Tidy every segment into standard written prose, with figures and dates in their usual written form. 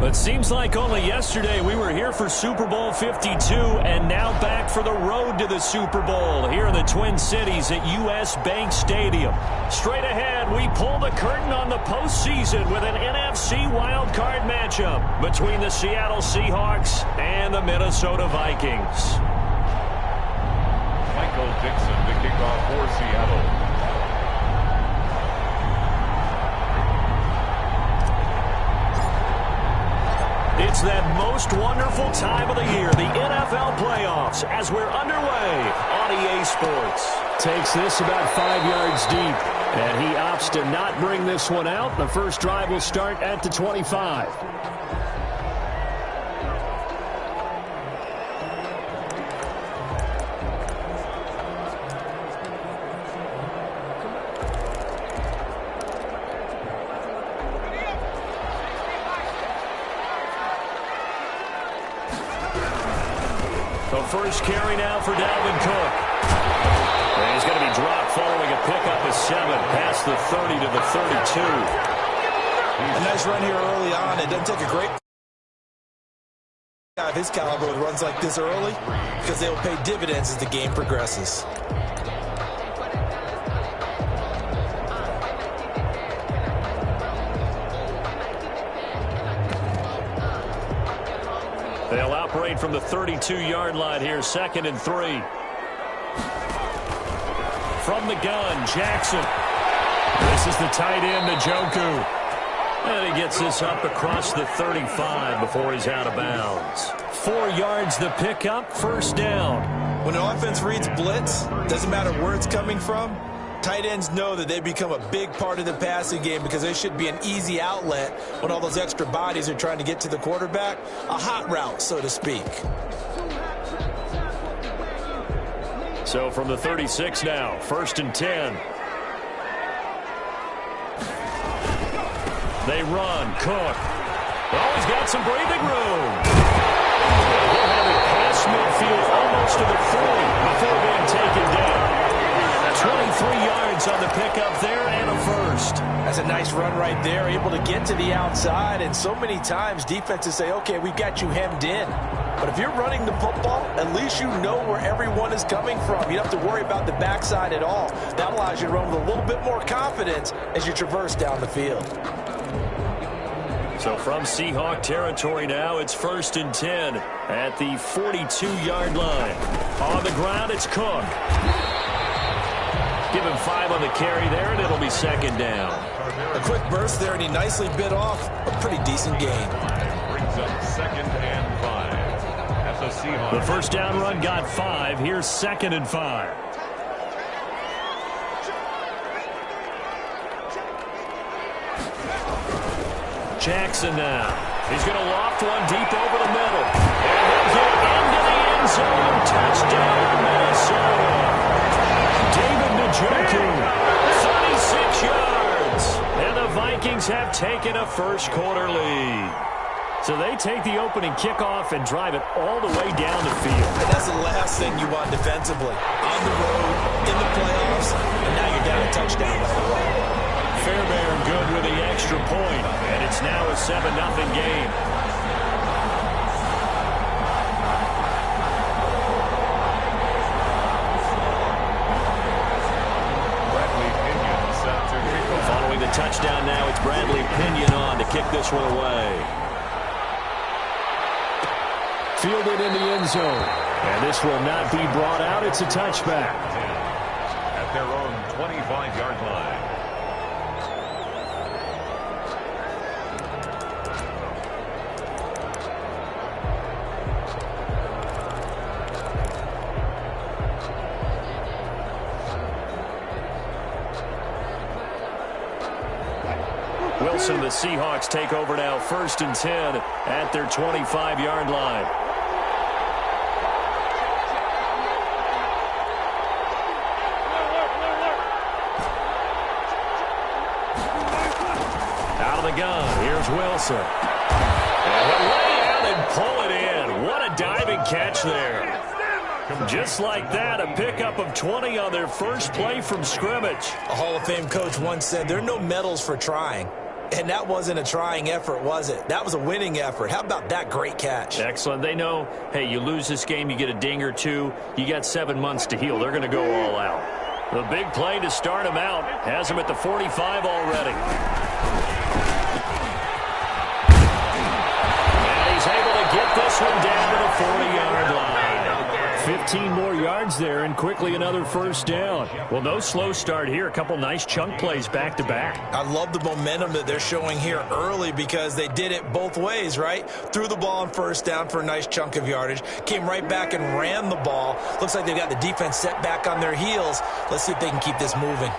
But seems like only yesterday we were here for Super Bowl 52 and now back for the road to the Super Bowl here in the Twin Cities at U.S. Bank Stadium. Straight ahead, we pull the curtain on the postseason with an NFC wildcard matchup between the Seattle Seahawks and the Minnesota Vikings. Michael Dixon to kick off for Seattle. It's that most wonderful time of the year, the NFL playoffs, as we're underway on EA Sports. Takes this about 5 yards deep, and he opts to not bring this one out. The first drive will start at the 25. The first carry now for Dalvin Cook. And he's going to be dropped following a pickup of 7 past the 30 to the 32. A nice run here early on. It doesn't take a great guy of his caliber with runs like this early because they will pay dividends as the game progresses. They'll operate from the 32-yard line here, 2nd and 3. From the gun, Jackson. This is the tight end, Njoku. And he gets this up across the 35 before he's out of bounds. 4 yards the pickup, first down. When an offense reads blitz, doesn't matter where it's coming from, tight ends know that they become a big part of the passing game because they should be an easy outlet when all those extra bodies are trying to get to the quarterback. A hot route, so to speak. So from the 36 now, 1st and 10. They run. Cook. Oh, he's got some breathing room. He'll have it past midfield almost to the 40 before being taken down. 23 yards on the pickup there and a first. That's a nice run right there, able to get to the outside. And so many times defenses say, okay, we've got you hemmed in. But if you're running the football, at least you know where everyone is coming from. You don't have to worry about the backside at all. That allows you to run with a little bit more confidence as you traverse down the field. So from Seahawk territory now, it's 1st and 10 at the 42-yard line. On the ground, it's Cook. Give him 5 on the carry there, and it'll be 2nd down. A quick burst there, and he nicely bit off a pretty decent gain. Brings up 2nd and 5. That's a Seahawks. The first down run got 5. Here's 2nd and 5. Jackson now. He's going to loft one deep over the middle. And he'll get into the end zone. Touchdown, Minnesota. David Njoku, 36 yards. And the Vikings have taken a first-quarter lead. So they take the opening kickoff and drive it all the way down the field. And that's the last thing you want defensively. On the road, in the playoffs, and now you're down a touchdown by the way. Fairbairn good with the extra point, and it's now a 7-0 game. Following the touchdown now, it's Bradley Pinion on to kick this one away. Fielded in the end zone. And this will not be brought out. It's a touchback. At their own 25-yard line. Wilson, the Seahawks take over now, 1st and 10 at their 25-yard line. Out of the gun, here's Wilson. And he'll lay out and pull it in. What a diving catch there. Just like that, a pickup of 20 on their first play from scrimmage. A Hall of Fame coach once said, there are no medals for trying. And that wasn't a trying effort, was it? That was a winning effort. How about that great catch? Excellent. They know, hey, you lose this game, you get a ding or two, you got 7 months to heal. They're going to go all out. The big play to start him out has him at the 45 already. And he's able to get this one down to the 40-yard line. 15 more yards there and quickly another first down. Well, no slow start here. A couple nice chunk plays back-to-back. I love the momentum that they're showing here early because they did it both ways, right? Threw the ball on first down for a nice chunk of yardage. Came right back and ran the ball. Looks like they've got the defense set back on their heels. Let's see if they can keep this moving.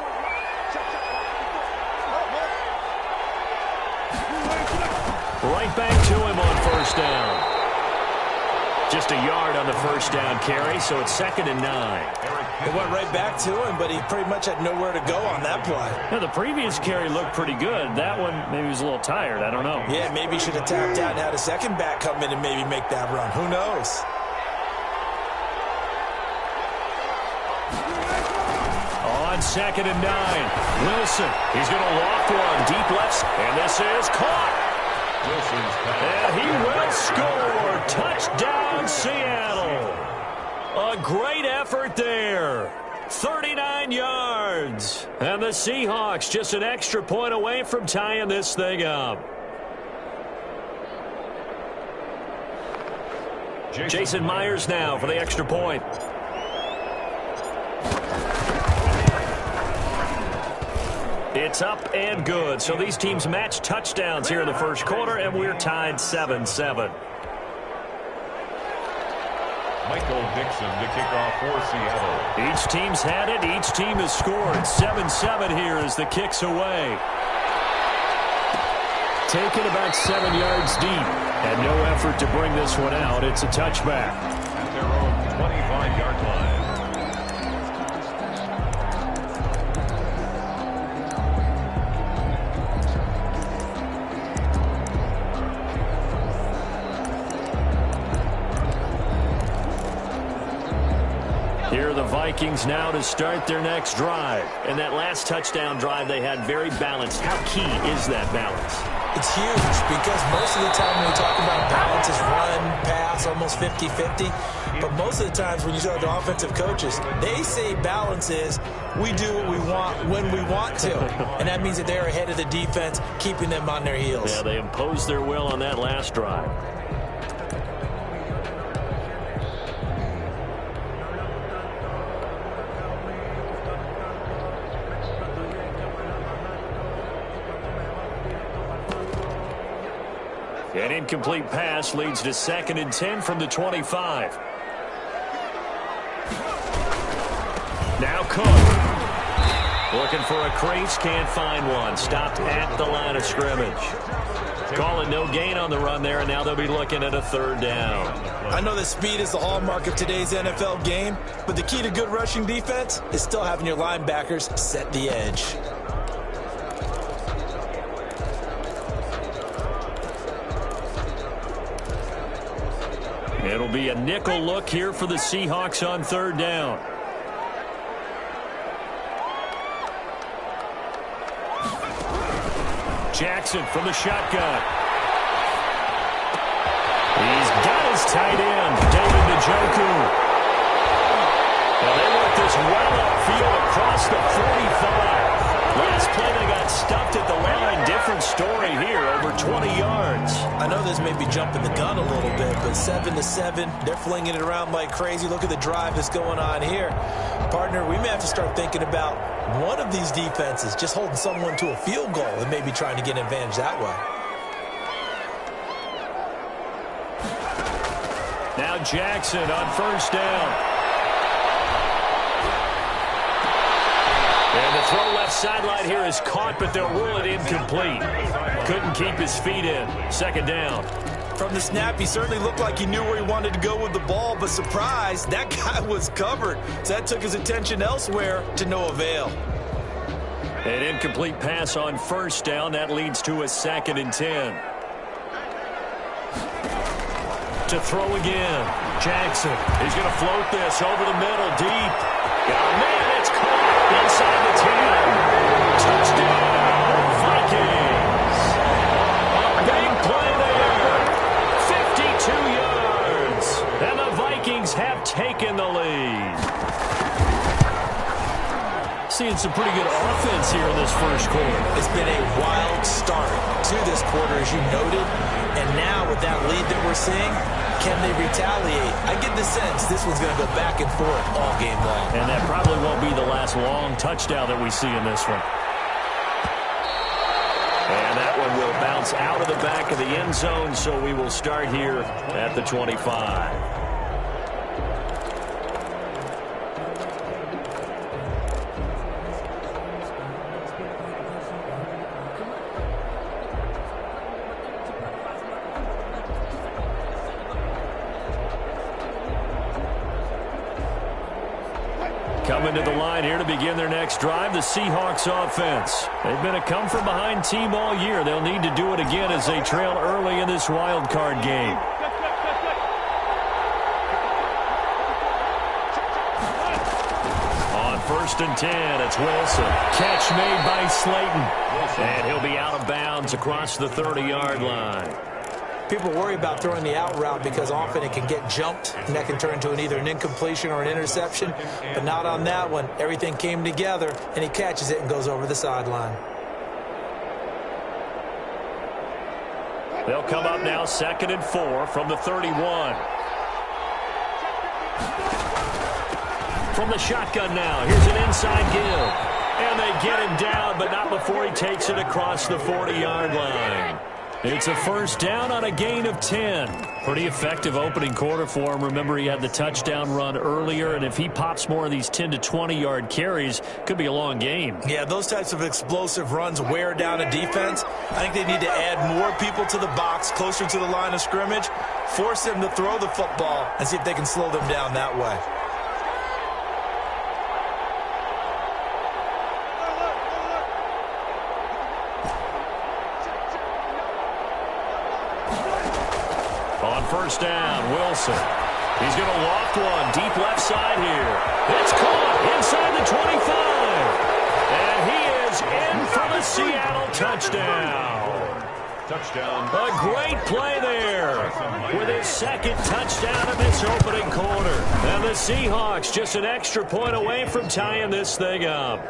Right back to him on first down. Just a yard on the first down carry, so it's 2nd and 9. It went right back to him, but he pretty much had nowhere to go on that play. Now, the previous carry looked pretty good. That one, maybe he was a little tired. I don't know. Yeah, maybe he should have tapped out and had a second back come in and maybe make that run. Who knows? On 2nd and 9, Wilson. He's going to loft one deep left, and this is caught. And he will score. Touchdown, Seattle. A great effort there. 39 yards. And the Seahawks just an extra point away from tying this thing up. Jason Myers now for the extra point. It's up and good. So these teams match touchdowns here in the first quarter, and we're tied 7-7. Michael Dixon to kick off for Seattle. Each team's had it. Each team has scored. 7-7 here as the kick's away. Taken about 7 yards deep. And no effort to bring this one out. It's a touchback. At their own 25-yard line. Here are the Vikings now to start their next drive. And that last touchdown drive they had very balanced. How key is that balance? It's huge because most of the time when we talk about balance is run, pass, almost 50-50. But most of the times when you talk to offensive coaches, they say balance is we do what we want when we want to. And that means that they're ahead of the defense, keeping them on their heels. Yeah, they imposed their will on that last drive. An incomplete pass leads to 2nd and 10 from the 25. Now Cook. Looking for a crease, can't find one. Stopped at the line of scrimmage. Call it no gain on the run there, and now they'll be looking at a 3rd down. I know that speed is the hallmark of today's NFL game, but the key to good rushing defense is still having your linebackers set the edge. It'll be a nickel look here for the Seahawks on 3rd down. Jackson from the shotgun. He's got his tight end, David Njoku. Now they work this well upfield across the 45. Last play they got stuffed at the line. Different story here, over 20 yards. I know this may be jumping the gun a little bit, but 7-7, they're flinging it around like crazy. Look at the drive that's going on here. Partner, we may have to start thinking about one of these defenses just holding someone to a field goal and maybe trying to get an advantage that way. Now Jackson on 1st down. And the throw left sideline here is caught, but they'll rule it incomplete. Couldn't keep his feet in. 2nd down. From the snap, he certainly looked like he knew where he wanted to go with the ball, but surprise, that guy was covered. So that took his attention elsewhere to no avail. An incomplete pass on 1st down. That leads to a 2nd and 10. To throw again. Jackson. He's going to float this over the middle, deep. Oh, man, it's caught inside the 10. Touchdown, Vikings. some pretty good offense here in this first quarter. It's been a wild start to this quarter, as you noted. And now with that lead that we're seeing, can they retaliate? I get the sense this one's going to go back and forth all game long. And that probably won't be the last long touchdown that we see in this one. And that one will bounce out of the back of the end zone, so we will start here at the 25. Coming to the line here to begin their next drive, the Seahawks offense. They've been a come-from-behind team all year. They'll need to do it again as they trail early in this wild card game. On 1st and 10, it's Wilson. Catch made by Slayton. And he'll be out of bounds across the 30-yard line. People worry about throwing the out route because often it can get jumped, and that can turn into either an incompletion or an interception. But not on that one. Everything came together, and he catches it and goes over the sideline. They'll come up now 2nd and 4 from the 31. From the shotgun now, here's an inside give. And they get him down, but not before he takes it across the 40-yard line. It's a first down on a gain of 10. Pretty effective opening quarter for him. Remember, he had the touchdown run earlier, and if he pops more of these 10 to 20-yard carries, could be a long game. Yeah, those types of explosive runs wear down a defense. I think they need to add more people to the box, closer to the line of scrimmage, force them to throw the football, and see if they can slow them down that way. On 1st down, Wilson. He's going to loft one deep left side here. It's caught inside the 25. And he is in for the Seattle touchdown. Touchdown. A great play there with his 2nd touchdown of this opening quarter. And the Seahawks just an extra point away from tying this thing up.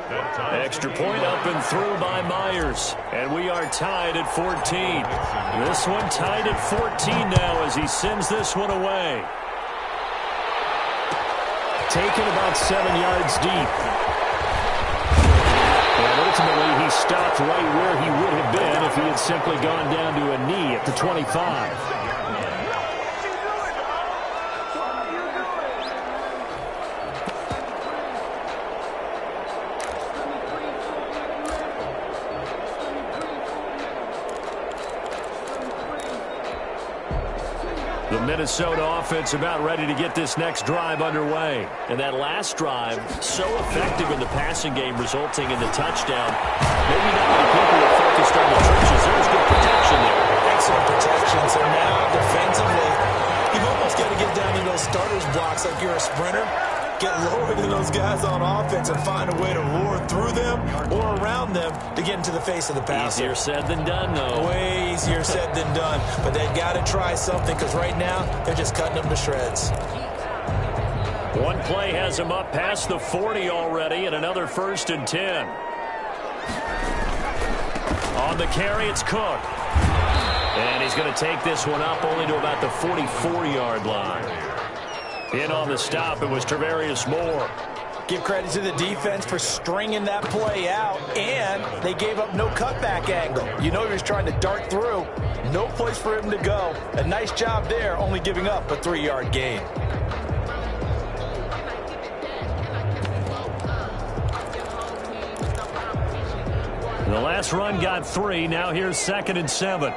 Extra point up and through by Myers. And we are tied at 14. This one tied at 14 now as he sends this one away. Taken about 7 yards deep. And ultimately he stopped right where he would have been if he had simply gone down to a knee at the 25. The Minnesota offense about ready to get this next drive underway. And that last drive, so effective in the passing game, resulting in the touchdown. Maybe not many people are focused on the trenches. There's good protection there. Excellent protection. So now, defensively, you've almost got to get down to those starters blocks like you're a sprinter. Get lower than those guys on offense and find a way to roar through them or around them to get into the face of the passer. Easier said than done, though. Way easier said than done. But they've got to try something because right now they're just cutting them to shreds. One play has him up past the 40 already, and another 1st and 10. On the carry, it's Cook. And he's going to take this one up only to about the 44-yard line. In on the stop, it was Tarvarius Moore. Give credit to the defense for stringing that play out, and they gave up no cutback angle. You know he was trying to dart through. No place for him to go. A nice job there, only giving up a 3-yard gain. The last run got 3. Now here's 2nd and 7.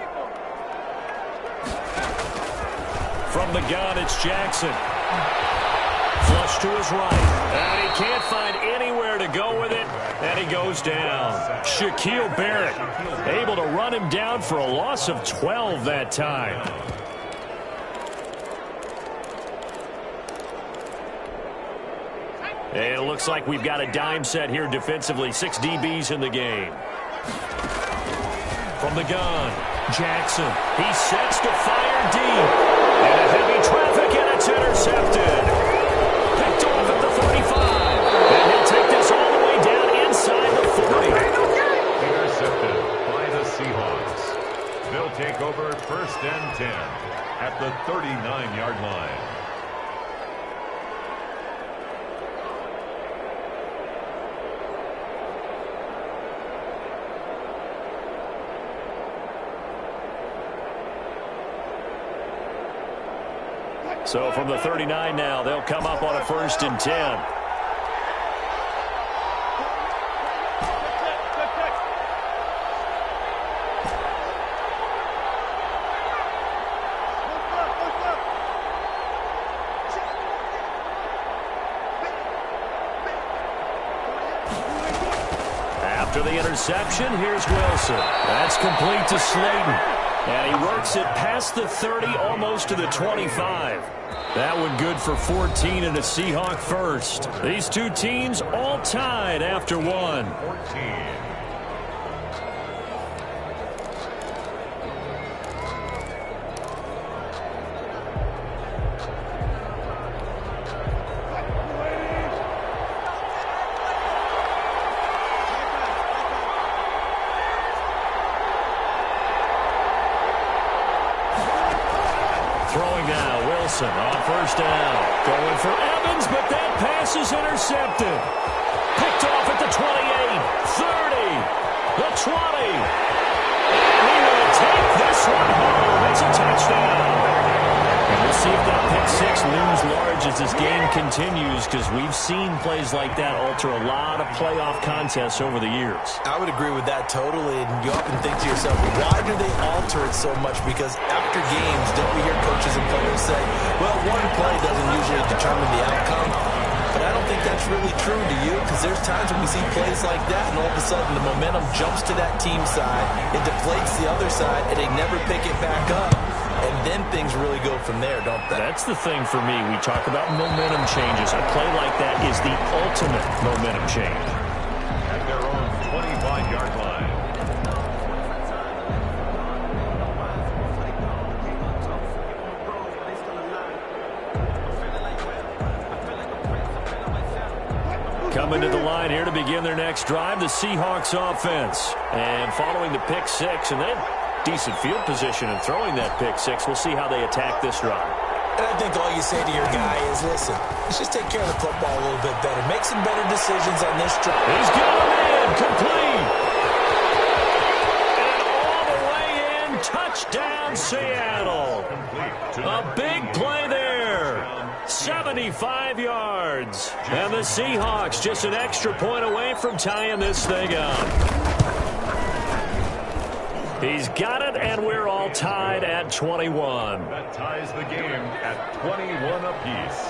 From the gun, it's Jackson. Flush to his right. And he can't find anywhere to go with it. And he goes down. Shaquille Barrett able to run him down for a loss of 12 that time. And it looks like we've got a dime set here defensively. 6 DBs in the game. From the gun, Jackson. He sets to fire deep. And a heavy traffic, and it's intercepted. Picked off at the 35. And he'll take this all the way down and 10 at the 39-yard line. So from the 39 now, they'll come up on a 1st and 10. After the interception, here's Wilson. That's complete to Slayton. And he works it past the 30, almost to the 25. That one good for 14 and a Seahawk first. These two teams all tied after one. 14. Throwing now, Wilson on 1st down. Going for Evans, but that pass is intercepted. Picked off at the 28, 30, the 20. And he will take this one home. It's a touchdown. And we'll see if that pick six looms large as this game continues, because we've seen plays like that alter a lot of playoff contests over the years. I would agree with that totally, and you often think to yourself, why do they alter it so much? Because after games, don't we hear coaches and players say, well, one play doesn't usually determine the outcome? But I don't think that's really true, do you? Because there's times when we see plays like that, and all of a sudden the momentum jumps to that team side, it deflates the other side, and they never pick it back up. And then things really go from there, don't they? That's the thing for me. We talk about momentum changes. A play like that is the ultimate momentum change. At their own 25-yard line. Coming to the line here to begin their next drive, the Seahawks offense. And following the pick six, and then decent field position and throwing that pick six. We'll see how they attack this drive. And I think all you say to your guy is, listen, let's just take care of the football a little bit better. Make some better decisions on this drive. He's got him in, complete. And all the way in, touchdown Seattle. A big play there. 75 yards. And the Seahawks just an extra point away from tying this thing up. He's got it, and we're all tied at 21. That ties the game at 21 apiece.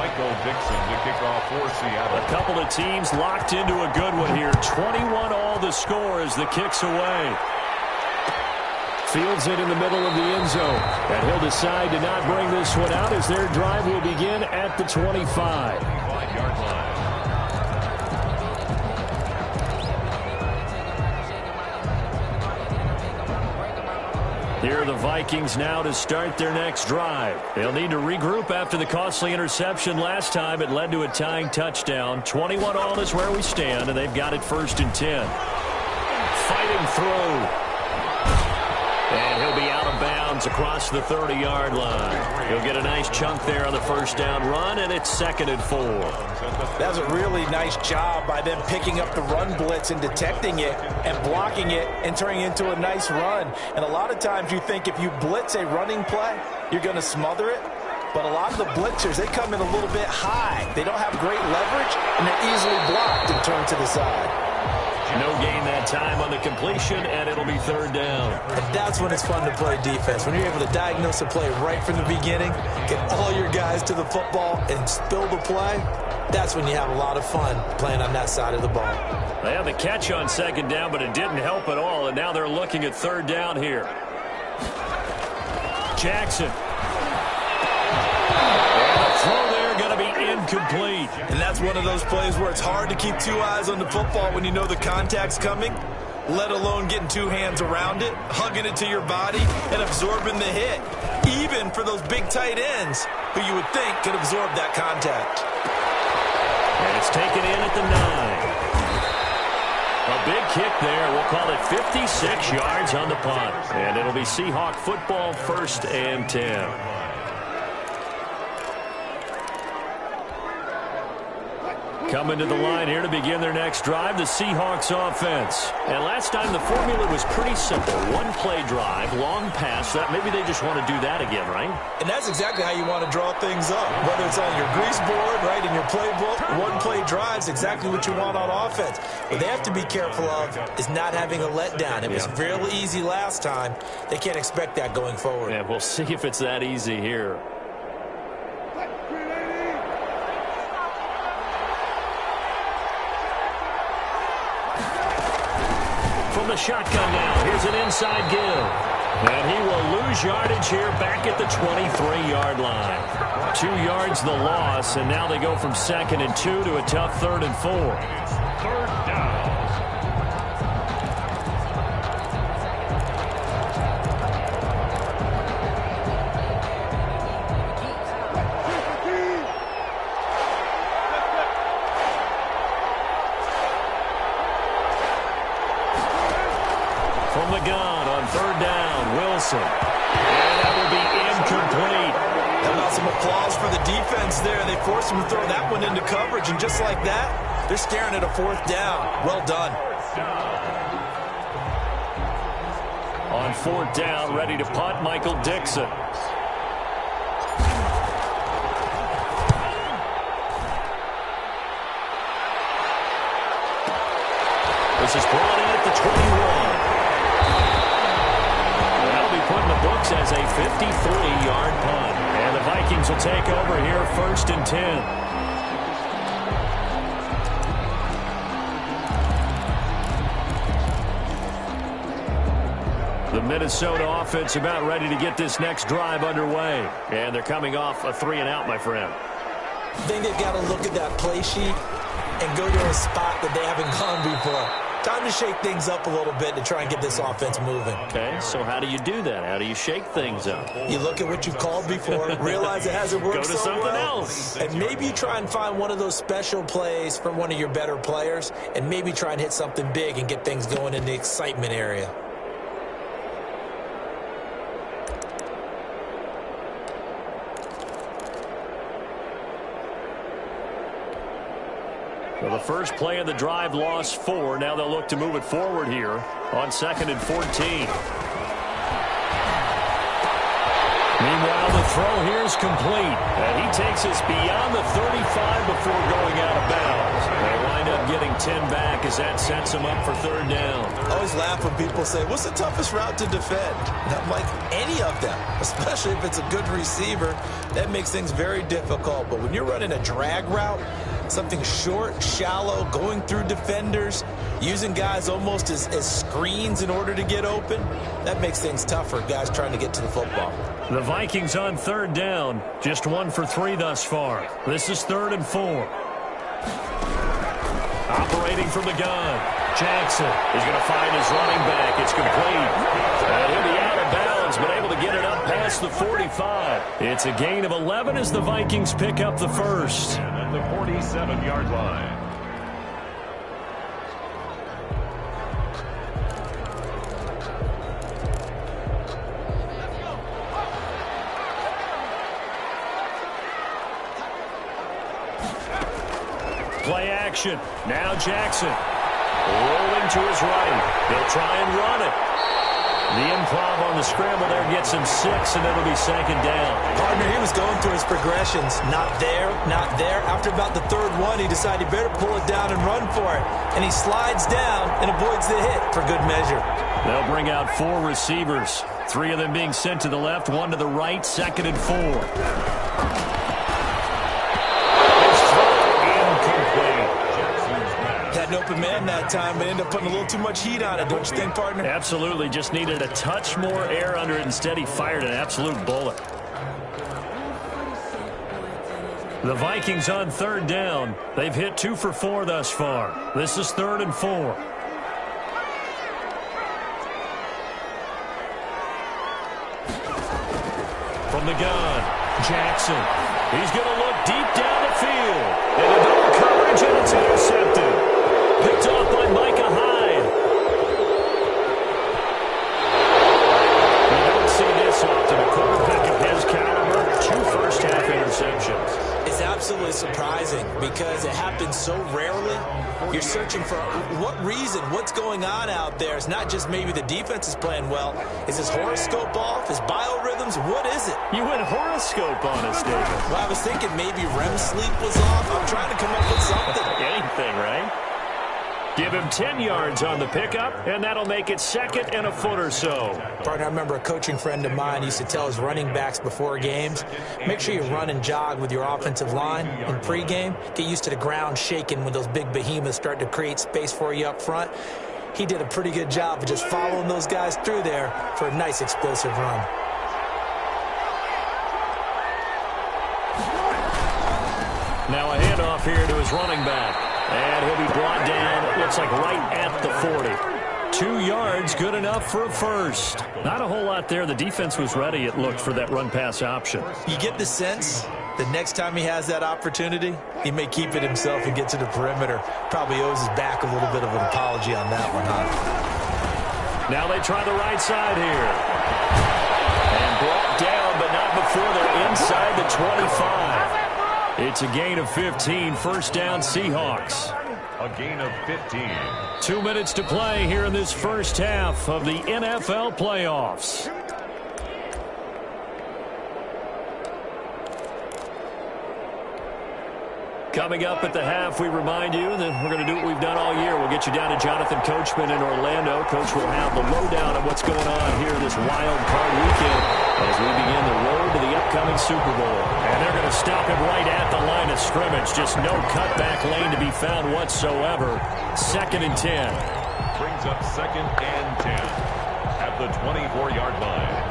Michael Dixon to kick off for Seattle. A couple of teams locked into a good one here. 21 all the score as the kick's away. Fields it in the middle of the end zone. And he'll decide to not bring this one out as their drive will begin at the 25. 25-yard line. Here are the Vikings now to start their next drive. They'll need to regroup after the costly interception last time. It led to a tying touchdown. 21 all is where we stand, and they've got it 1st and 10. Fighting through. And he'll be out of bounds across the 30-yard line. He'll get a nice chunk there on the 1st down run, and it's 2nd and 4. That was a really nice job by them picking up the run blitz and detecting it and blocking it and turning it into a nice run. And a lot of times you think if you blitz a running play, you're going to smother it. But a lot of the blitzers, they come in a little bit high. They don't have great leverage, and they're easily blocked and turned to the side. No gain that time on the completion, and it'll be 3rd down. And that's when it's fun to play defense. When you're able to diagnose a play right from the beginning, get all your guys to the football, and spill the play, that's when you have a lot of fun playing on that side of the ball. They had the catch on 2nd down, but it didn't help at all, and now they're looking at 3rd down here. Jackson. And the throw there going to be incomplete. And that's one of those plays where it's hard to keep two eyes on the football when you know the contact's coming, let alone getting two hands around it, hugging it to your body, and absorbing the hit, even for those big tight ends who you would think could absorb that contact. And it's taken in at the 9. A big kick there. We'll call it 56 yards on the punt. And it'll be Seahawk football, 1st and 10. Coming to the line here to begin their next drive, the Seahawks offense. And last time the formula was pretty simple. One-play drive, long pass. That maybe they just want to do that again, right? And that's exactly how you want to draw things up. Whether it's on your grease board, right, in your playbook, one-play drive's exactly what you want on offense. What they have to be careful of is not having a letdown. It was fairly easy last time. They can't expect that going forward. Yeah, we'll see if it's that easy here. From the shotgun now, here's an inside give. And he will lose yardage here back at the 23-yard line. 2 yards the loss, and now they go from 2nd and 2 to a tough 3rd and 4. 3rd down. From the gun on 3rd down, Wilson. And that will be incomplete. How about some applause for the defense there? They forced him to throw that one into coverage, and just like that, they're staring at a 4th down. Well done. On 4th down, ready to punt, Michael Dixon. This is brought in at the 21. Put in the books as a 53-yard punt. And the Vikings will take over here 1st and 10. The Minnesota offense about ready to get this next drive underway. And they're coming off a 3-and-out, my friend. I think they've got to look at that play sheet and go to a spot that they haven't gone before. Time to shake things up a little bit to try and get this offense moving. Okay, so how do you do that? How do you shake things up? You look at what you've called before, realize it hasn't worked Go to something else. And maybe you try and find one of those special plays from one of your better players, and maybe try and hit something big and get things going in the excitement area. Well, the first play of the drive lost 4. Now they'll look to move it forward here on 2nd and 14. Meanwhile, the throw here is complete. And he takes us beyond the 35 before going out of bounds. They wind up getting 10 back as that sets them up for 3rd down. I always laugh when people say, what's the toughest route to defend? And I'm like, any of them, especially if it's a good receiver. That makes things very difficult. But when you're running a drag route, something short, shallow, going through defenders, using guys almost as screens in order to get open, that makes things tougher, guys trying to get to the football. The Vikings on 3rd down, just 1 for 3 thus far. This is 3rd and 4. Operating from the gun, Jackson is going to find his running back. It's complete. And he'll be out of bounds, but able to get it up past the 45. It's a gain of 11 as the Vikings pick up the first. And at the 47-yard line. Play action. Now Jackson. Rolling to his right. They'll try and run it. The improv on the scramble there gets him 6, and it'll be 2nd down. Partner, he was going through his progressions. Not there, not there. After about the 3rd one, he decided he better pull it down and run for it. And he slides down and avoids the hit for good measure. They'll bring out 4 receivers. 3 of them being sent to the left, 1 to the right, 2nd and 4. Had an open man that time, but ended up putting a little too much heat on it, don't you think, partner? Absolutely. Just needed a touch more air under it. Instead, he fired an absolute bullet. The Vikings on 3rd down. They've hit 2 for 4 thus far. This is 3rd and 4. From the gun, Jackson. He's going to look deep down the field. And a double coverage, and it's intercepted. Picked off by Micah Hyde. reason. What's going on out there? It's not just maybe the defense is playing well. Is his horoscope off? His biorhythms? What is it? You went horoscope on us, David. Well, I was thinking maybe REM sleep was off. I'm trying to come up with something. Anything, right? Give him 10 yards on the pickup, and that'll make it second and a foot or so. Partner, I remember a coaching friend of mine used to tell his running backs before games, make sure you run and jog with your offensive line in pregame. Get used to the ground shaking when those big behemoths start to create space for you up front. He did a pretty good job of just following those guys through there for a nice explosive run. Now a handoff here to his running back. And he'll be brought down, it looks like right at the 40. 2 yards, good enough for a first. Not a whole lot there. The defense was ready, it looked, for that run-pass option. You get the sense the next time he has that opportunity, he may keep it himself and get to the perimeter. Probably owes his back a little bit of an apology on that one, huh? Now they try the right side here. And brought down, but not before they're inside the 25. It's a gain of 15, first down Seahawks. A gain of 15. 2 minutes to play here in this first half of the NFL playoffs. Coming up at the half, we remind you that we're going to do what we've done all year. We'll get you down to Jonathan Coachman in Orlando. Coach will have the lowdown of what's going on here this wild card weekend as we begin the road to the upcoming Super Bowl. And they're going to stop him right at the line of scrimmage. Just no cutback lane to be found whatsoever. 2nd and 10. Brings up 2nd and 10 at the 24-yard line.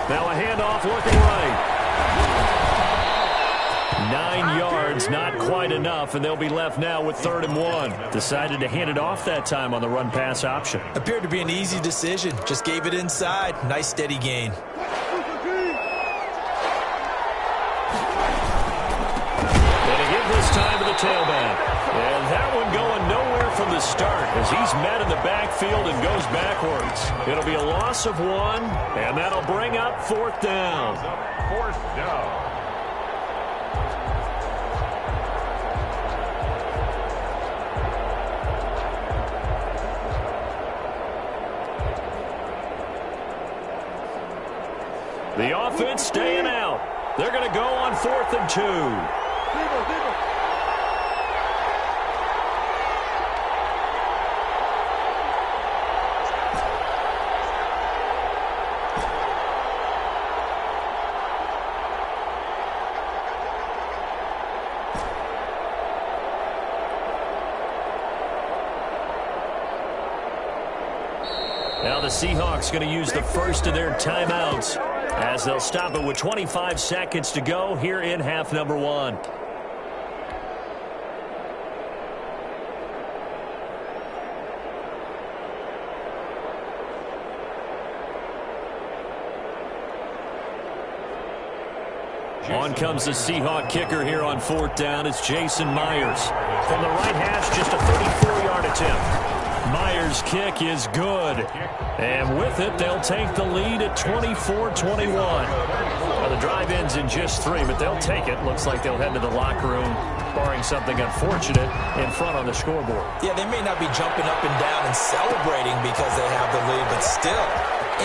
Now a handoff looking right. 9 yards, not quite enough, and they'll be left now with 3rd and 1. Decided to hand it off that time on the run-pass option. Appeared to be an easy decision. Just gave it inside. Nice steady gain. And he gives this time to the tailback. And that one going nowhere from the start as he's met in the backfield and goes backwards. It'll be a loss of 1, and that'll bring up 4th down. 4th down. The offense staying out. They're going to go on 4th and 2. Now the Seahawks going to use the first of their timeouts as they'll stop it with 25 seconds to go here in half number 1. On comes the Seahawk kicker here on 4th down. It's Jason Myers. From the right hash, just a 34-yard attempt. Myers' kick is good. And with it, they'll take the lead at 24-21. Well, the drive ends in just 3, but they'll take it. Looks like they'll head to the locker room, barring something unfortunate, in front on the scoreboard. Yeah, they may not be jumping up and down and celebrating because they have the lead, but still,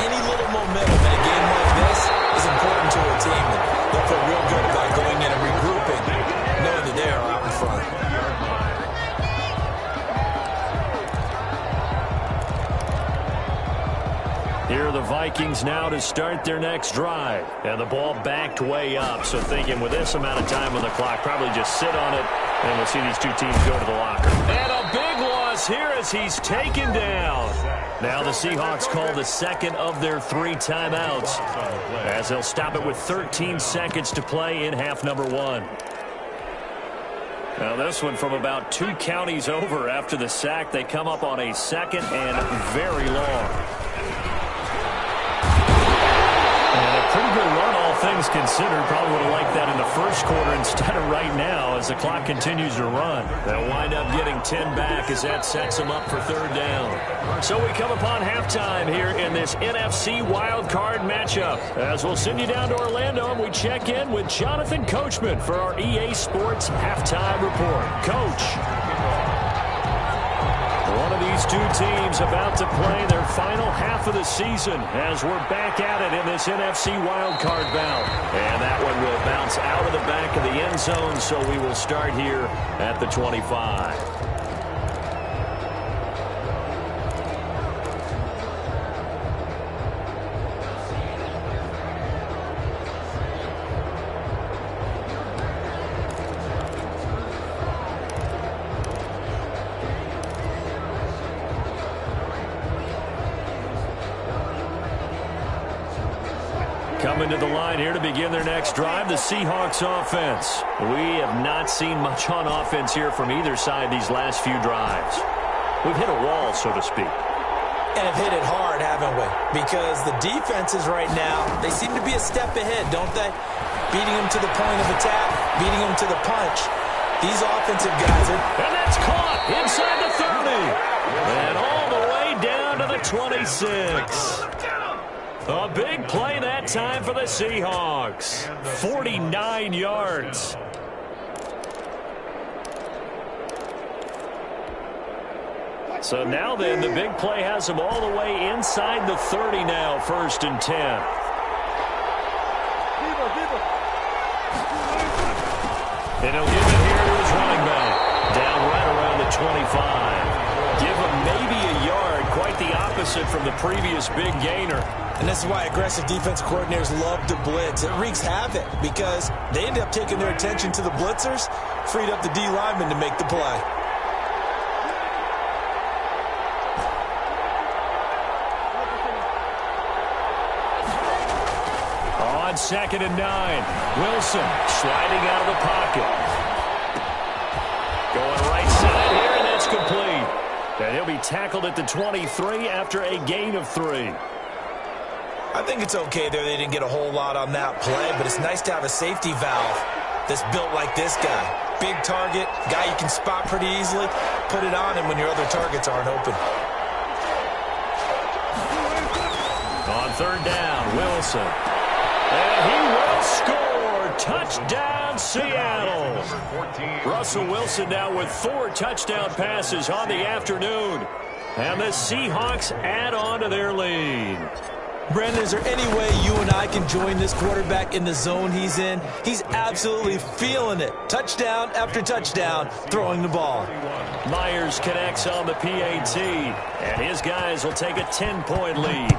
any little momentum in a game like this is important to a team. They'll feel real good about going in and regrouping, knowing that they are out in front. Here are the Vikings now to start their next drive. And the ball backed way up. So thinking with this amount of time on the clock, probably just sit on it, and we'll see these two teams go to the locker. And a big loss here as he's taken down. Now the Seahawks call the second of their 3 timeouts as they'll stop it with 13 seconds to play in half number 1. Now this one from about 2 counties over after the sack. They come up on a 2nd and very long. And a pretty good run all things considered, probably would have liked that in the first quarter instead of right now as the clock continues to run. They'll wind up getting 10 back as that sets them up for third down. So we come upon halftime here in this NFC wildcard matchup. As we'll send you down to Orlando and we check in with Jonathan Coachman for our EA Sports Halftime Report. Coach. One of these two teams about to play their final half of the season as we're back at it in this NFC wildcard bout. And that one will bounce out of the back of the end zone, so we will start here at the 25. Coming to the line here to begin their next drive, the Seahawks offense. We have not seen much on offense here from either side these last few drives. We've hit a wall, so to speak. And have hit it hard, haven't we? Because the defenses right now, they seem to be a step ahead, don't they? Beating them to the point of attack, beating them to the punch. These offensive guys are... And that's caught inside the 30. And all the way down to the 26. A big play that time for the Seahawks. 49 yards. So now then, the big play has them all the way inside the 30 now, 1st and 10. And he'll give it here to his running back. Down right around the 25. Give him maybe a yard, quite the opposite from the previous big gainer. And this is why aggressive defense coordinators love to blitz. It wreaks havoc because they end up taking their attention to the blitzers, freed up the D lineman to make the play. On 2nd and 9, Wilson sliding out of the pocket. Going right side here, and that's complete. And he'll be tackled at the 23 after a gain of 3. I think it's okay there. They didn't get a whole lot on that play, but it's nice to have a safety valve that's built like this guy. Big target, guy you can spot pretty easily. Put it on him when your other targets aren't open. On 3rd down, Wilson. And he will score. Touchdown, Seattle. Russell Wilson now with 4 touchdown passes on the afternoon. And the Seahawks add on to their lead. Brandon, is there any way you and I can join this quarterback in the zone he's in? He's absolutely feeling it. Touchdown after touchdown, throwing the ball. Myers connects on the PAT, and his guys will take a 10-point lead.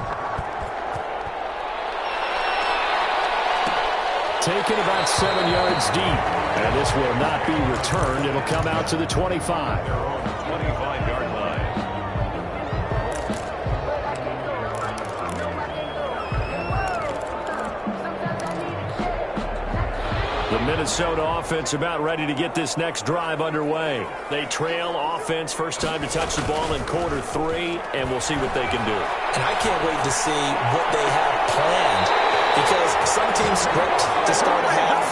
Taken about 7 yards deep, and this will not be returned. It'll come out to the 25. 25-yard line. The Minnesota offense about ready to get this next drive underway. They trail offense, first time to touch the ball in quarter 3, and we'll see what they can do. And I can't wait to see what they have planned, because some teams script to start a half.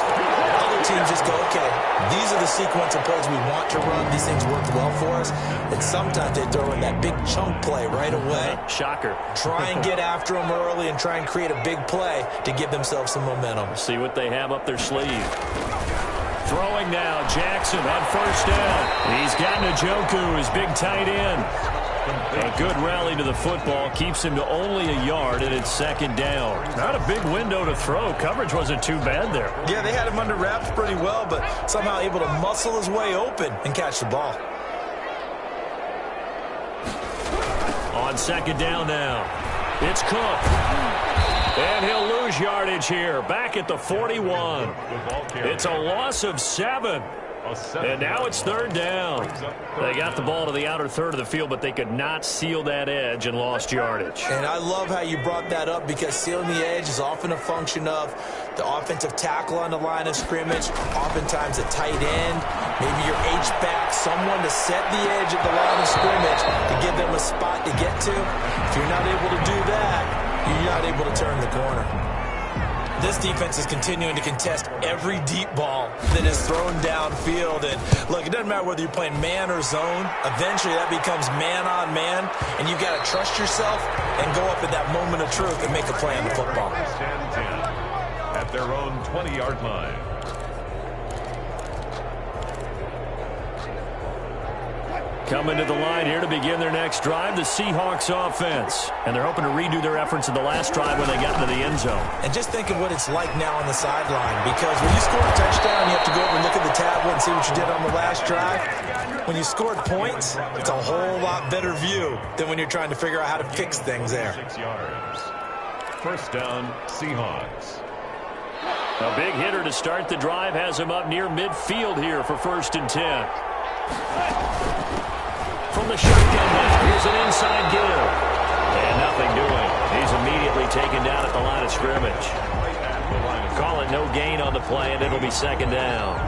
Other teams just go, okay, these are the sequence of plays we want to run. These things worked well for us. And sometimes they throw in that big chunk play right away. Shocker. Try and get after them early and try and create a big play to give themselves some momentum. See what they have up their sleeve. Throwing now, Jackson on 1st down. He's got Njoku, his big tight end. A good rally to the football keeps him to only a yard, and it's 2nd down. Not a big window to throw. Coverage wasn't too bad there. Yeah, they had him under wraps pretty well, but somehow able to muscle his way open and catch the ball. On 2nd down now, it's Cook. And he'll lose yardage here, back at the 41. It's a loss of 7. And now it's 3rd down. They got the ball to the outer third of the field, but they could not seal that edge and lost yardage. And I love how you brought that up, because sealing the edge is often a function of the offensive tackle on the line of scrimmage, oftentimes a tight end, maybe your H-back, someone to set the edge at the line of scrimmage to give them a spot to get to. If you're not able to do that, you're not able to turn the corner. This defense is continuing to contest every deep ball that is thrown downfield. And look, it doesn't matter whether you're playing man or zone. Eventually, that becomes man on man, and you've got to trust yourself and go up at that moment of truth and make a play on the football. First and 10 at their own 20-yard line. Coming to the line here to begin their next drive, the Seahawks offense. And they're hoping to redo their efforts in the last drive when they got into the end zone. And just think of what it's like now on the sideline, because when you score a touchdown, you have to go over and look at the tablet and see what you did on the last drive. When you scored points, it's a whole lot better view than when you're trying to figure out how to fix things there. 6 yards. First down, Seahawks. A big hitter to start the drive has him up near midfield here for 1st and 10. From the shotgun now, here's an inside give. And nothing doing. He's immediately taken down at the line of scrimmage. Call it no gain on the play, and it'll be 2nd down.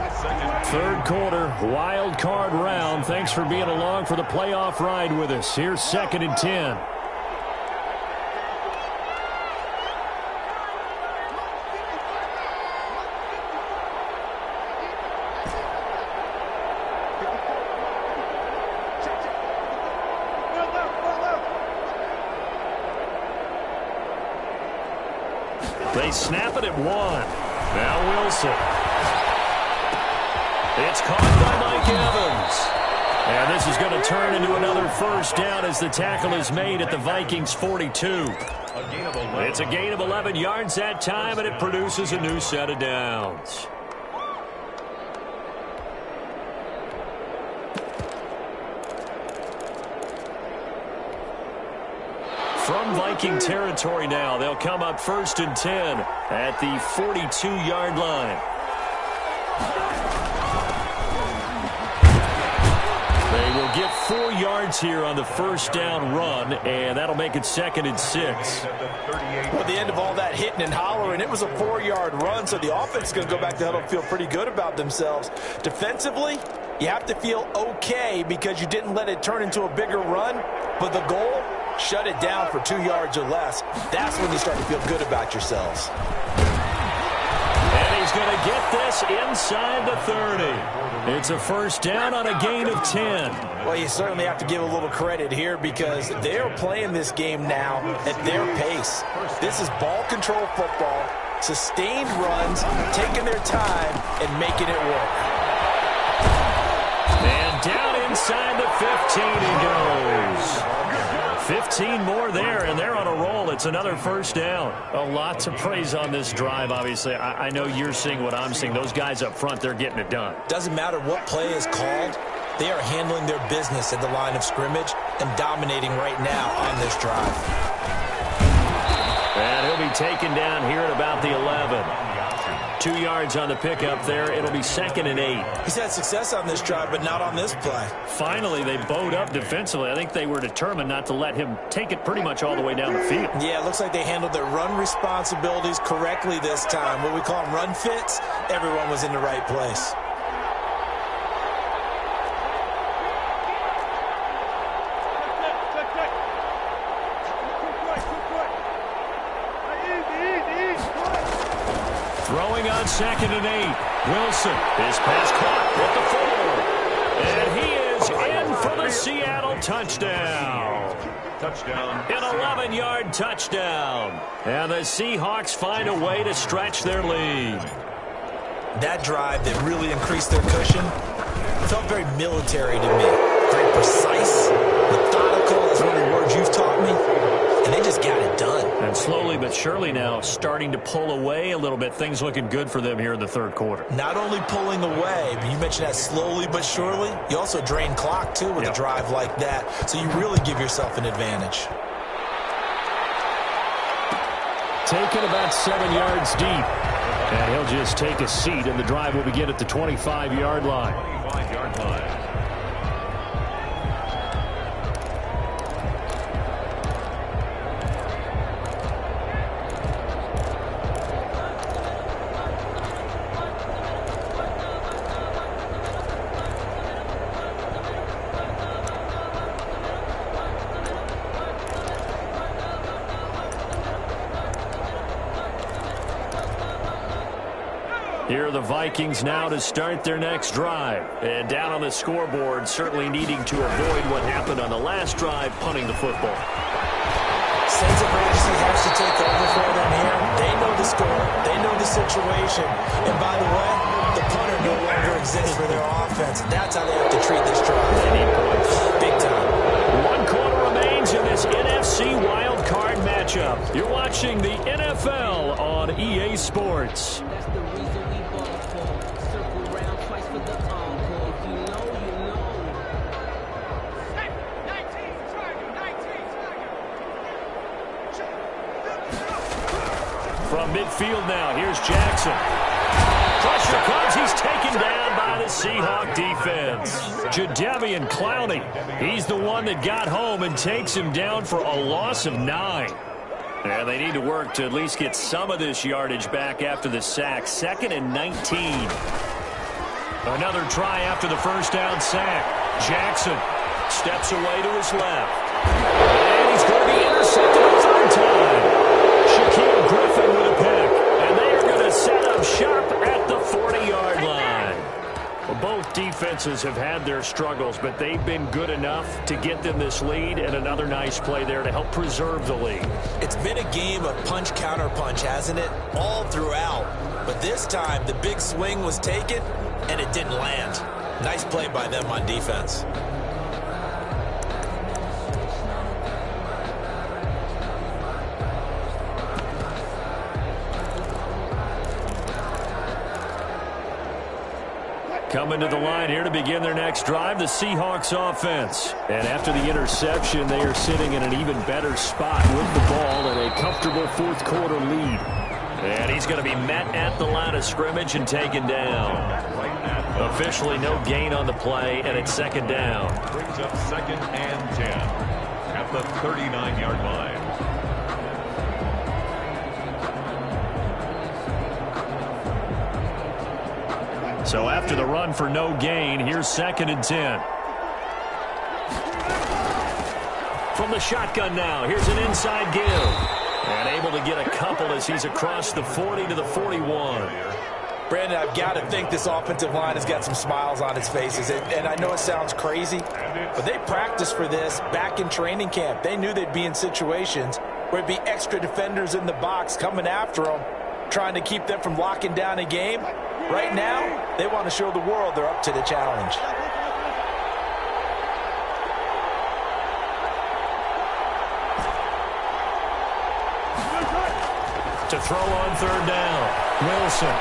3rd quarter, wild card round. Thanks for being along for the playoff ride with us. Here's 2nd and 10. They snap it at 1. Now Wilson. It's caught by Mike Evans. And this is going to turn into another 1st down as the tackle is made at the Vikings 42. It's a gain of 11 yards that time, and it produces a new set of downs. From Viking territory now, they'll come up 1st and 10 at the 42-yard line. They will get 4 yards here on the 1st down run, and that'll make it 2nd and 6. At the end of all that hitting and hollering, it was a 4-yard run, so the offense is going to go back to huddle and feel pretty good about themselves. Defensively, you have to feel okay because you didn't let it turn into a bigger run, but the goal, shut it down for 2 yards or less. That's when you start to feel good about yourselves. And he's going to get this inside the 30. It's a 1st down on a gain of 10. Well, you certainly have to give a little credit here because they are playing this game now at their pace. This is ball control football, sustained runs, taking their time and making it work. And down inside the 15 he goes. 15 more there, and they're on a roll. It's another 1st down. A lot to praise on this drive, obviously. I know you're seeing what I'm seeing. Those guys up front, they're getting it done. Doesn't matter what play is called. They are handling their business at the line of scrimmage and dominating right now on this drive. And he'll be taken down here at about the 11. 2 yards on the pickup there. It'll be 2nd and 8. He's had success on this drive, but not on this play. Finally, they bowed up defensively. I think they were determined not to let him take it pretty much all the way down the field. Yeah, it looks like they handled their run responsibilities correctly this time. What we call them run fits, everyone was in the right place. Throwing on 2nd and 8. Wilson, his pass caught at the 4. And he is in for the Seattle touchdown. Touchdown. An 11-yard touchdown. And the Seahawks find a way to stretch their lead. That drive that really increased their cushion felt very military to me. Very precise, methodical, that's one of the words you've taught me. And they just got it done. And slowly but surely now starting to pull away a little bit. Things looking good for them here in the 3rd quarter. Not only pulling away, but you mentioned that slowly but surely. You also drain clock, too, with a drive like that. So you really give yourself an advantage. Taken about 7 yards deep. And he'll just take a seat, and the drive will begin at the 25-yard line. 25-yard line. Here are the Vikings now to start their next drive. And down on the scoreboard, certainly needing to avoid what happened on the last drive, punting the football. Sense of urgency has to take over for them here. They know the score. They know the situation. And by the way, the punter no longer exists for their offense. That's how they have to treat this drive. They need points. Big time. 1 quarter remains in this NFC wild card matchup. You're watching the NFL on EA Sports. That's the reason we ball for. Circle round twice for the encore. If you know, you know. Hey, 19, target, 19, target. From midfield now, here's Jackson. Pressure comes, he's taken down by the Seahawk defense. Jadeveon Clowney, he's the one that got home and takes him down for a loss of 9. And they need to work to at least get some of this yardage back after the sack. 2nd and 19. Another try after the first down sack. Jackson steps away to his left. And he's going to be intercepted a 3rd time. Shaquille Griffin with a pick. And they are going to set up shop at the 40-yard line. Well, both defenses have had their struggles, but they've been good enough to get them this lead, and another nice play there to help preserve the lead. It's been a game of punch-counter-punch, hasn't it? All throughout. But this time, the big swing was taken, and it didn't land. Nice play by them on defense. Coming to the line here to begin their next drive, the Seahawks offense. And after the interception, they are sitting in an even better spot with the ball and a comfortable 4th quarter lead. And he's going to be met at the line of scrimmage and taken down. Officially no gain on the play, and it's 2nd down. Brings up 2nd and 10 at the 39-yard line. So after the run for no gain, here's 2nd and 10. From the shotgun now, here's an inside give. And able to get a couple as he's across the 40 to the 41. Brandon, I've got to think this offensive line has got some smiles on its faces. And I know it sounds crazy, but they practiced for this back in training camp. They knew they'd be in situations where it'd be extra defenders in the box coming after them, trying to keep them from locking down a game. Right now, they want to show the world they're up to the challenge. To throw on 3rd down, Wilson.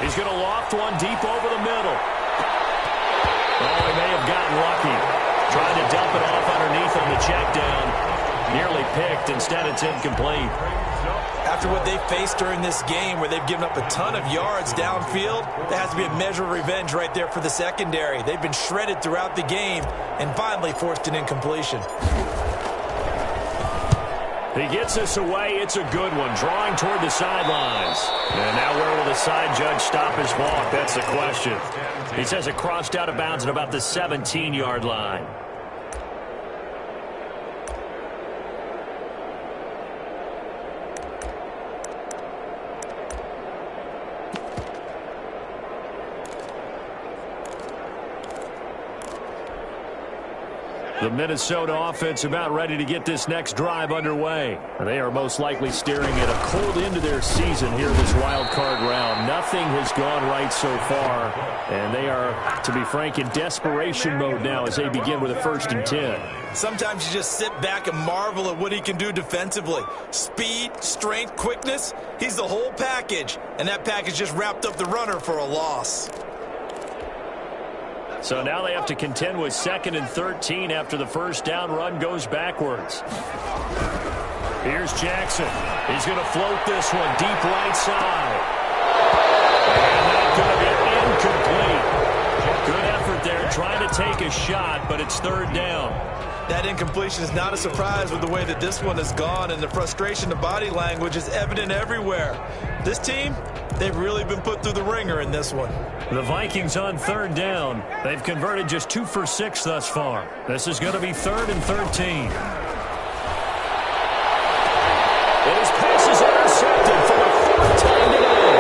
He's going to loft one deep over the middle. Oh, he may have gotten lucky. Trying to dump it off underneath on the check down. Nearly picked. Instead, it's incomplete. After what they've faced during this game where they've given up a ton of yards downfield, there has to be a measure of revenge right there for the secondary. They've been shredded throughout the game and finally forced an incompletion. He gets us away. It's a good one. Drawing toward the sidelines. And now where will the side judge stop his walk? That's the question. He says it crossed out of bounds at about the 17-yard line. The Minnesota offense about ready to get this next drive underway. They are most likely staring at a cold end to their season here in this wild card round. Nothing has gone right so far, and they are, to be frank, in desperation mode now as they begin with a 1st and 10. Sometimes you just sit back and marvel at what he can do defensively. Speed, strength, quickness, he's the whole package, and that package just wrapped up the runner for a loss. So now they have to contend with 2nd and 13 after the first down run goes backwards. Here's Jackson. He's going to float this one deep right side. And that's going to be incomplete. Good effort there trying to take a shot, but it's 3rd down. That incompletion is not a surprise with the way that this one has gone, and the frustration of body language is evident everywhere. This team, they've really been put through the ringer in this one. The Vikings on 3rd down. They've converted just 2 for 6 thus far. This is going to be 3rd and 13. And his pass is intercepted for the 4th time today.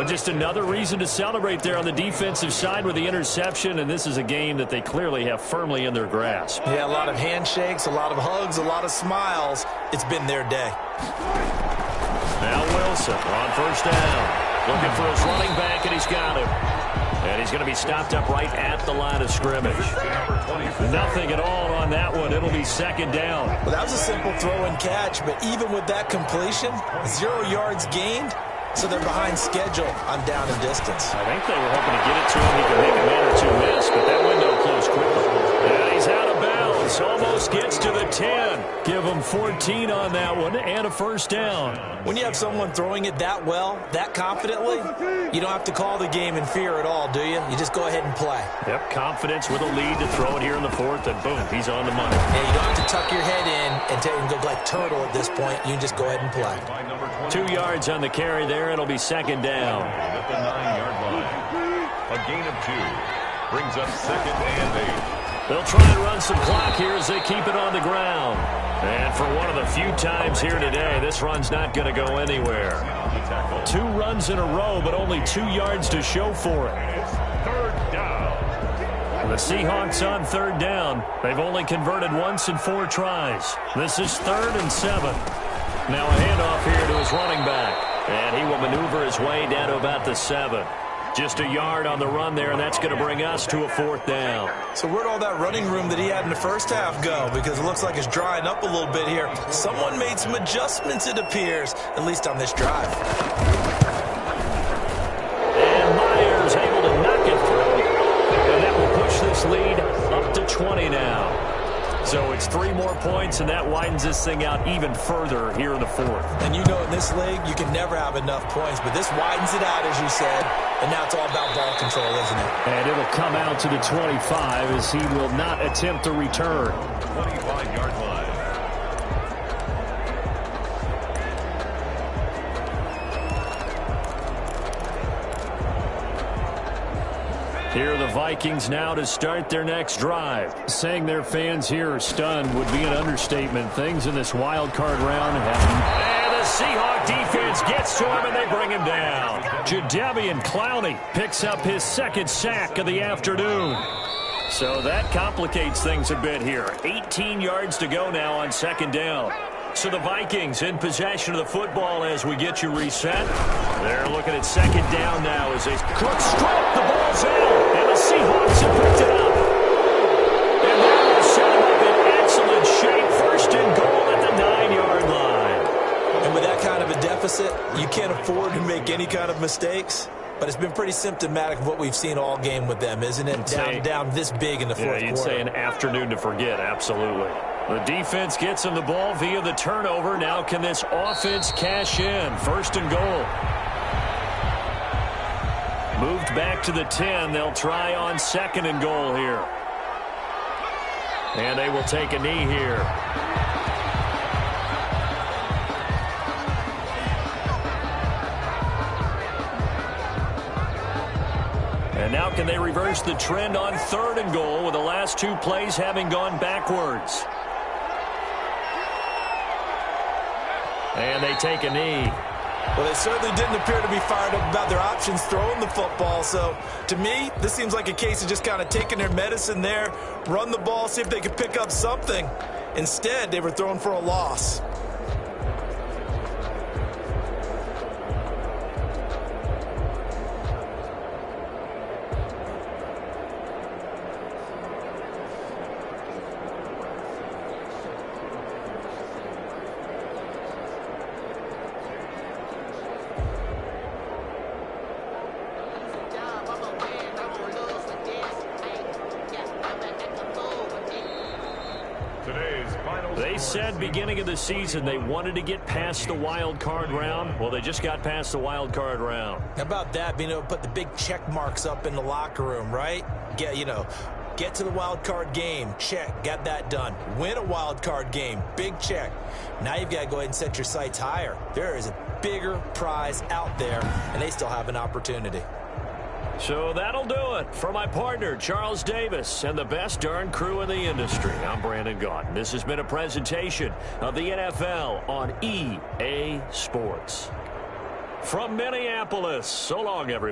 Well, just another reason to celebrate there on the defensive side with the interception, and this is a game that they clearly have firmly in their grasp. Yeah, a lot of handshakes, a lot of hugs, a lot of smiles. It's been their day. Now Wilson on first down. Looking for his running back, and he's got him. And he's going to be stopped up right at the line of scrimmage. Nothing at all on that one. It'll be second down. Well, that was a simple throw and catch, but even with that completion, 0 yards gained, so they're behind schedule on down and distance. I think they were hoping to get it to him. He could make a man or two miss, but that window closed quickly. And he's out of bounds. Almost gets to the 10. Give him 14 on that one and a first down. When you have someone throwing it that well, that confidently, you don't have to call the game in fear at all, do you? You just go ahead and play. Yep, confidence with a lead to throw it here in the fourth, and boom, he's on the money. Yeah, you don't have to tuck your head in and go like turtle at this point. You can just go ahead and play. 2 yards on the carry there. It'll be second down. At the 9-yard line. A gain of 2. Brings up second and 8. They'll try and run some clock here as they keep it on the ground. And for one of the few times here today, this run's not going to go anywhere. 2 runs in a row, but only 2 yards to show for it. Third down. The Seahawks on third down. They've only converted once in 4 tries. This is 3rd and 7. Now a handoff here to his running back. And he will maneuver his way down to about the 7. Just a yard on the run there, and that's going to bring us to a 4th down. So where'd all that running room that he had in the first half go? Because it looks like it's drying up a little bit here. Someone made some adjustments, it appears, at least on this drive. And Myers able to knock it through. And that will push this lead up to 20 now. So it's 3 more points, and that widens this thing out even further here in the 4th. And you know in this league, you can never have enough points, but this widens it out, as you said, and now it's all about ball control, isn't it? And it'll come out to the 25 as he will not attempt to return. 25-yard line. Here are the Vikings now to start their next drive. Saying their fans here are stunned would be an understatement. Things in this wild card round have... And the Seahawk defense gets to him, and they bring him down. Jadeveon Clowney picks up his 2nd sack of the afternoon. So that complicates things a bit here. 18 yards to go now on 2nd down. So the Vikings in possession of the football as we get you reset. They're looking at 2nd down now as they quick strike. The ball's in, and the Seahawks have picked it up. And that will set them up in excellent shape. 1st and goal at the 9-yard line. And with that kind of a deficit, you can't afford to make any kind of mistakes. But it's been pretty symptomatic of what we've seen all game with them, isn't it? Down this big in the 4th quarter. Yeah, you'd say an afternoon to forget, absolutely. The defense gets him the ball via the turnover. Now can this offense cash in? 1st and goal. Moved back to the 10. They'll try on 2nd and goal here. And they will take a knee here. And now can they reverse the trend on 3rd and goal with the last 2 plays having gone backwards? And they take a knee. Well, they certainly didn't appear to be fired up about their options throwing the football. So, to me, this seems like a case of just kind of taking their medicine there, run the ball, see if they could pick up something. Instead, they were throwing for a loss. They said beginning of the season they wanted to get past the wild card round. Well, they just got past the wild card round. How about that, being able to put the big check marks up in the locker room, right? Get to the wild card game, check, got that done. Win a wild card game, big check. Now you've got to go ahead and set your sights higher. There is a bigger prize out there, and they still have an opportunity. So that'll do it for my partner, Charles Davis, and the best darn crew in the industry. I'm Brandon Gaudin. This has been a presentation of the NFL on EA Sports. from Minneapolis. So long, everyone.